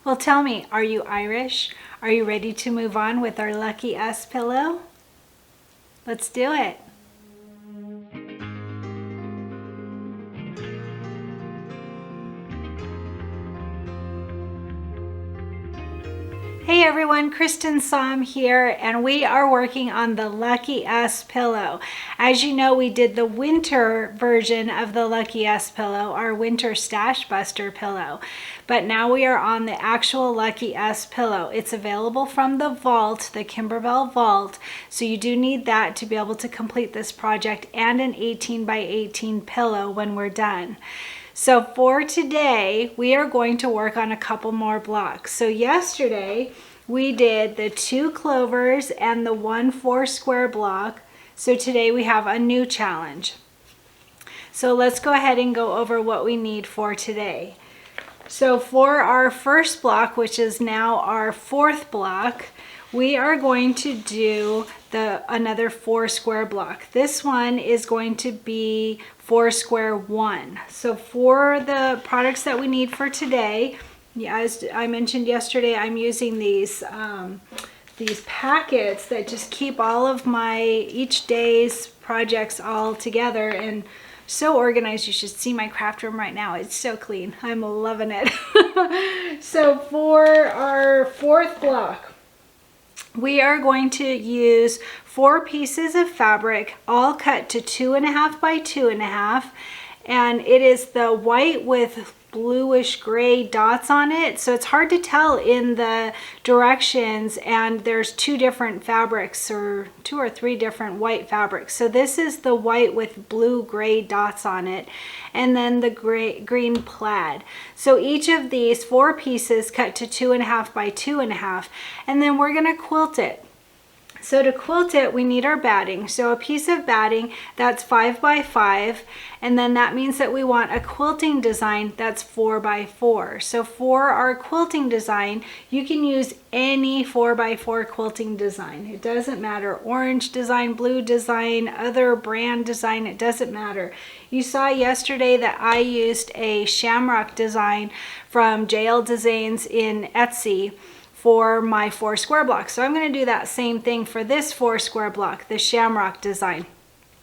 Well, tell me, are you Irish? Are you ready to move on with our Lucky Us pillow? Let's do it. Hey everyone, Cristin here, and we are working on the Lucky Us pillow. As you know, we did the winter version of the Lucky Us pillow, our winter stash buster pillow. But now we are on the actual Lucky Us pillow. It's available from the vault, the Kimberbell vault. So you do need that to be able to complete this project, and an 18 by 18 pillow when we're done. So for today, we are going to work on a couple more blocks. So yesterday, we did the 2 clovers and the 1 4-square block. So today we have a new challenge. So let's go ahead and go over what we need for today. So for our first block, which is now our 4th block, we are going to do another 4-square block. This one is going to be 4-square 1. So for the products that we need for today, as I mentioned yesterday, I'm using these packets that just keep all of my each day's projects all together and so organized. You should see my craft room right now. It's so clean. I'm loving it. So for our 4th block, we are going to use 4 pieces of fabric, all cut to 2.5 by 2.5, and it is the white with bluish gray dots on it, so it's hard to tell in the directions, and there's 2 different fabrics, or 2 or 3 different white fabrics. So this is the white with blue gray dots on it, and then the green plaid. So each of these 4 pieces cut to 2.5 by 2.5, and then we're going to quilt it. So to quilt it, we need our batting. So a piece of batting that's 5 by 5, and then that means that we want a quilting design that's 4 by 4. So for our quilting design, you can use any 4 by 4 quilting design. It doesn't matter, orange design, blue design, other brand design, it doesn't matter. You saw yesterday that I used a shamrock design from JL Designs in Etsy for my 4-square block. So I'm going to do that same thing for this 4-square block, the shamrock design.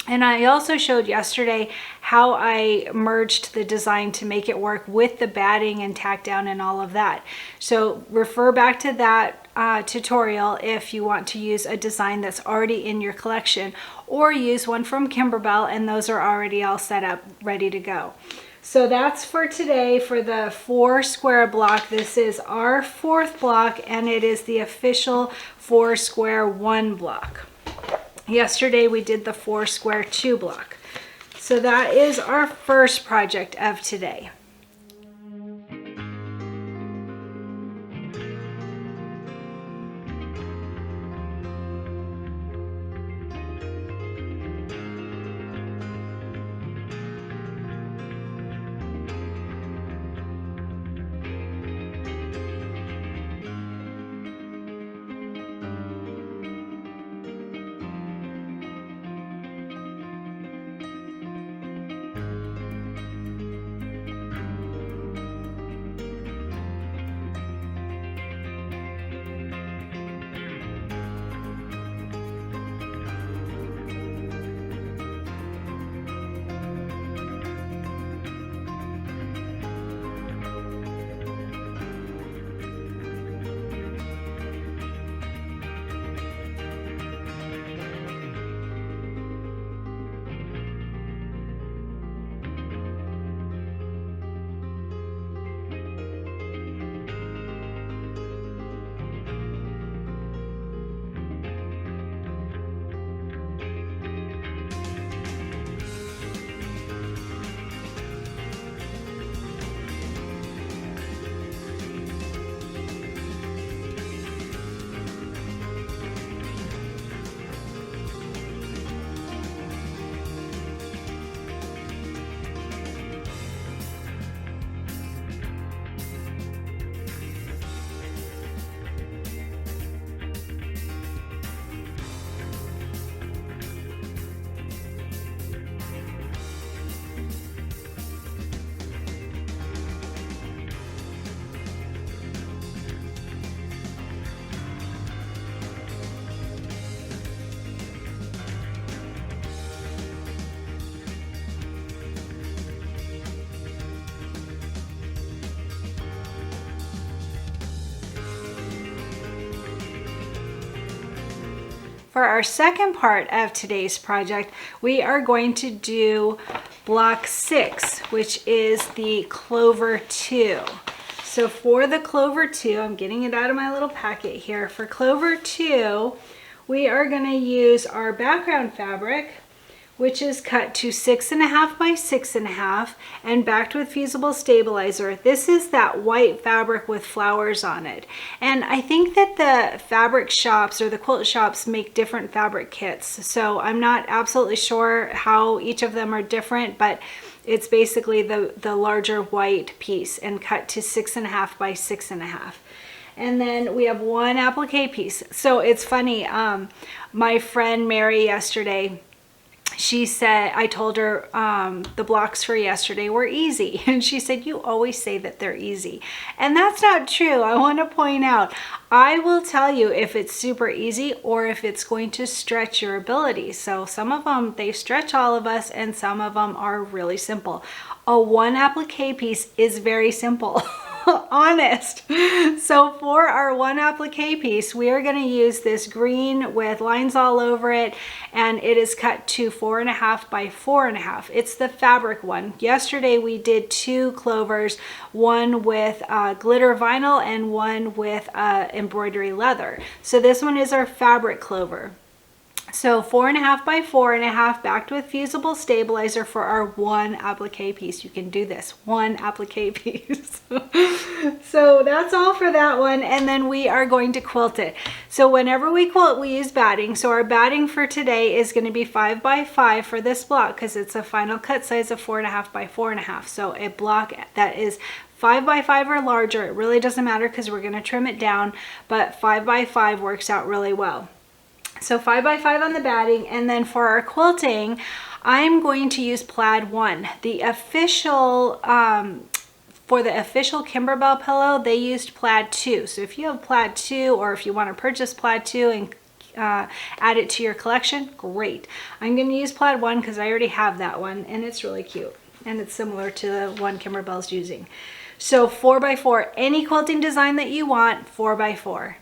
And I also showed yesterday how I merged the design to make it work with the batting and tack down and all of that. So refer back to that tutorial if you want to use a design that's already in your collection, or use one from Kimberbell, and those are already all set up, ready to go. So that's for today for the 4-square block. This is our 4th block, and it is the official 4-square 1 block. Yesterday we did the 4-square 2 block. So that is our first project of today. For our second part of today's project, we are going to do block 6, which is the clover 2. So for the clover 2, I'm getting it out of my little packet here. For clover 2, we are going to use our background fabric, which is cut to 6.5 by 6.5 and backed with fusible stabilizer. This is that white fabric with flowers on it. And I think that the fabric shops or the quilt shops make different fabric kits. So I'm not absolutely sure how each of them are different, but it's basically the larger white piece and cut to 6.5 by 6.5. And then we have one applique piece. So it's funny, my friend Mary yesterday, she said, I told her the blocks for yesterday were easy. And she said, you always say that they're easy. And that's not true. I want to point out, I will tell you if it's super easy or if it's going to stretch your ability. So some of them, they stretch all of us, and some of them are really simple. A one applique piece is very simple. Honest. So for our one applique piece, we are going to use this green with lines all over it, and it is cut to 4.5 by 4.5. It's the fabric one. Yesterday we did 2 clovers, one with glitter vinyl and one with embroidery leather. So this one is our fabric clover. So 4.5 by 4.5 backed with fusible stabilizer for our one applique piece. You can do this, one applique piece. So that's all for that one. And then we are going to quilt it. So whenever we quilt, we use batting. So our batting for today is going to be 5 by 5 for this block because it's a final cut size of 4.5 by 4.5. So a block that is 5 by 5 or larger, it really doesn't matter because we're going to trim it down, but 5 by 5 works out really well. So 5 by 5 on the batting, and then for our quilting, I'm going to use plaid 1. The official, for the official Kimberbell pillow, they used plaid 2. So if you have plaid 2, or if you want to purchase plaid 2 and add it to your collection, great. I'm going to use plaid 1 because I already have that one, and it's really cute. And it's similar to the one Kimberbell's using. So 4 by 4, any quilting design that you want, 4 by 4.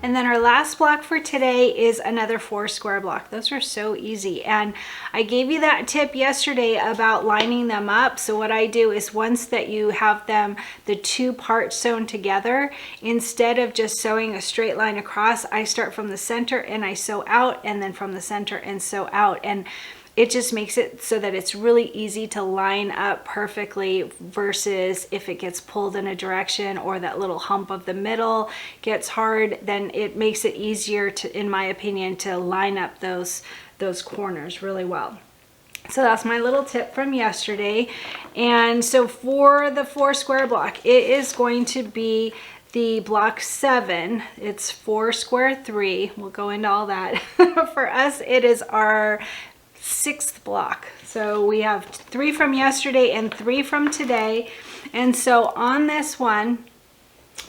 And then our last block for today is another 4 square block. Those are so easy. And I gave you that tip yesterday about lining them up. So what I do is once that you have them, the 2 parts sewn together, instead of just sewing a straight line across, I start from the center and I sew out, and then from the center and sew out. And it just makes it so that it's really easy to line up perfectly, versus if it gets pulled in a direction or that little hump of the middle gets hard, then it makes it easier to, in my opinion, to line up those corners really well. So that's my little tip from yesterday. And so for the 4 square block, it is going to be the block 7. It's 4 square 3. We'll go into all that. For us, it is our 6th block. So we have 3 from yesterday and 3 from today. And so on this one,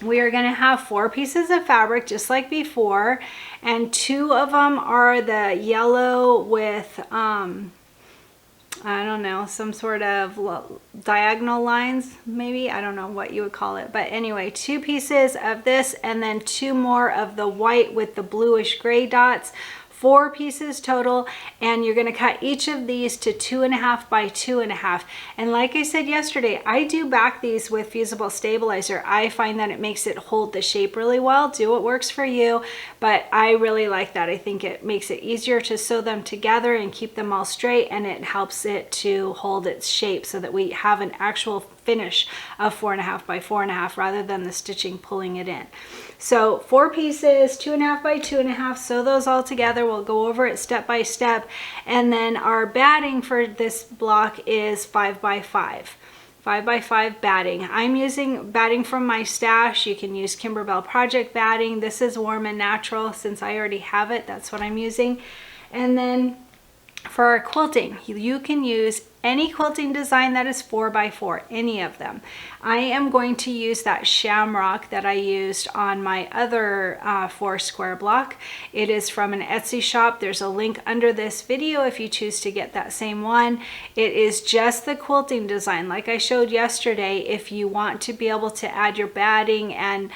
we are going to have 4 pieces of fabric just like before, and 2 of them are the yellow with I don't know, some sort of diagonal lines, maybe. I don't know what you would call it. But anyway, 2 pieces of this, and then 2 more of the white with the bluish gray dots. 4 pieces total, and you're going to cut each of these to 2.5 by 2.5. And like I said yesterday, I do back these with fusible stabilizer. I find that it makes it hold the shape really well. Do what works for you, but I really like that. I think it makes it easier to sew them together and keep them all straight, and it helps it to hold its shape so that we have an actual finish of 4.5 by 4.5 rather than the stitching pulling it in. So 4 pieces, 2.5 by 2.5, sew those all together. We'll go over it step by step. And then our batting for this block is 5 by 5. 5 by 5 batting. I'm using batting from my stash. You can use Kimberbell Project batting. This is warm and natural. Since I already have it, that's what I'm using. And then for our quilting, you can use any quilting design that is 4 by 4, any of them. I am going to use that shamrock that I used on my other 4 square block. It is from an Etsy shop. There's a link under this video if you choose to get that same one. It is just the quilting design. Like I showed yesterday, if you want to be able to add your batting and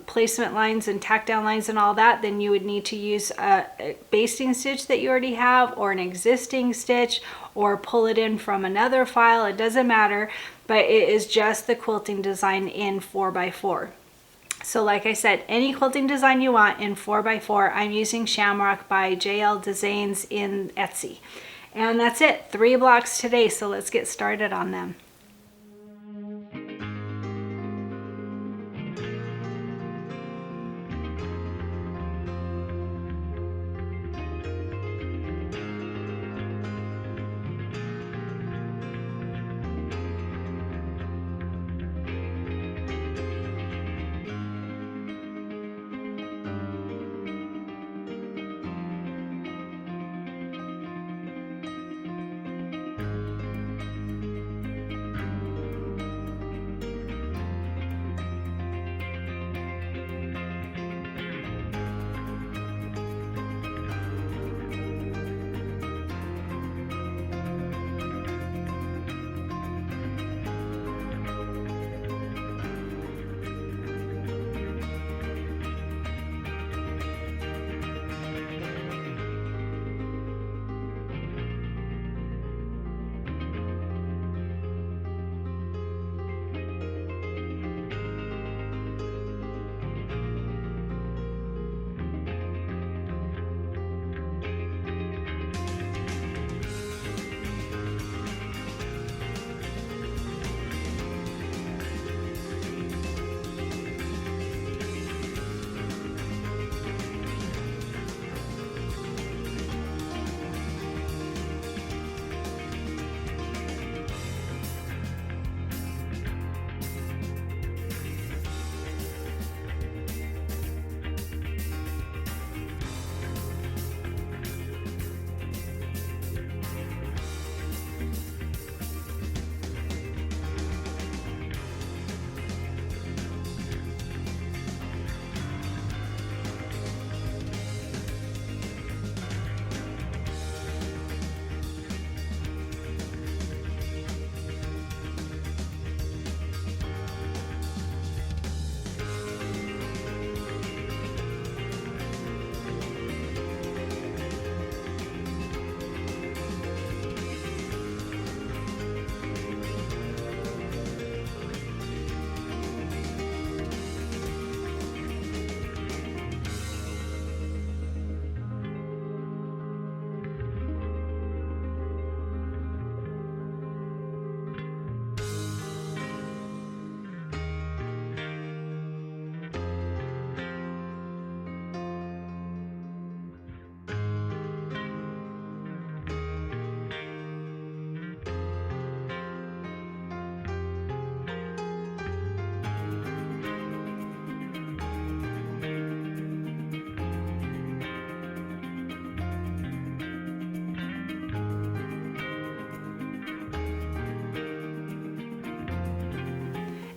placement lines and tack down lines and all that, then you would need to use a basting stitch that you already have, or an existing stitch, or pull it in from another file. It doesn't matter, but it is just the quilting design in 4 by 4. So like I said, any quilting design you want in 4 by 4, I'm using Shamrock by JL Designs in Etsy. And that's it, 3 blocks today, so let's get started on them.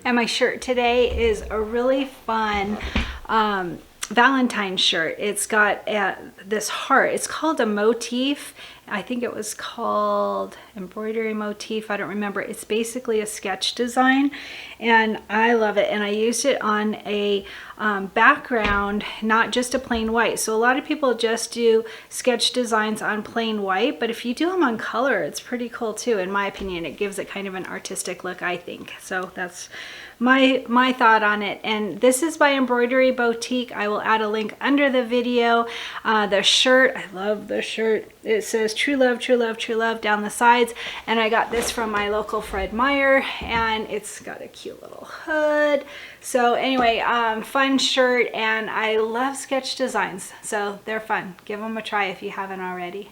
And my shirt today is a really fun Valentine shirt. It's got this heart. It's called a Motif. I think it was called embroidery motif. I don't remember. It's basically a sketch design and I love it. And I used it on a background, not just a plain white. So a lot of people just do sketch designs on plain white, but if you do them on color, it's pretty cool too. In my opinion, it gives it kind of an artistic look, I think. So that's my thought on it. And this is by Embroidery Boutique. I will add a link under the video. The shirt, I love the shirt. It says true love, true love, true love down the sides. And I got this from my local Fred Meyer, and it's got a cute little hood. So anyway, fun shirt, and I love sketch designs. So they're fun. Give them a try if you haven't already.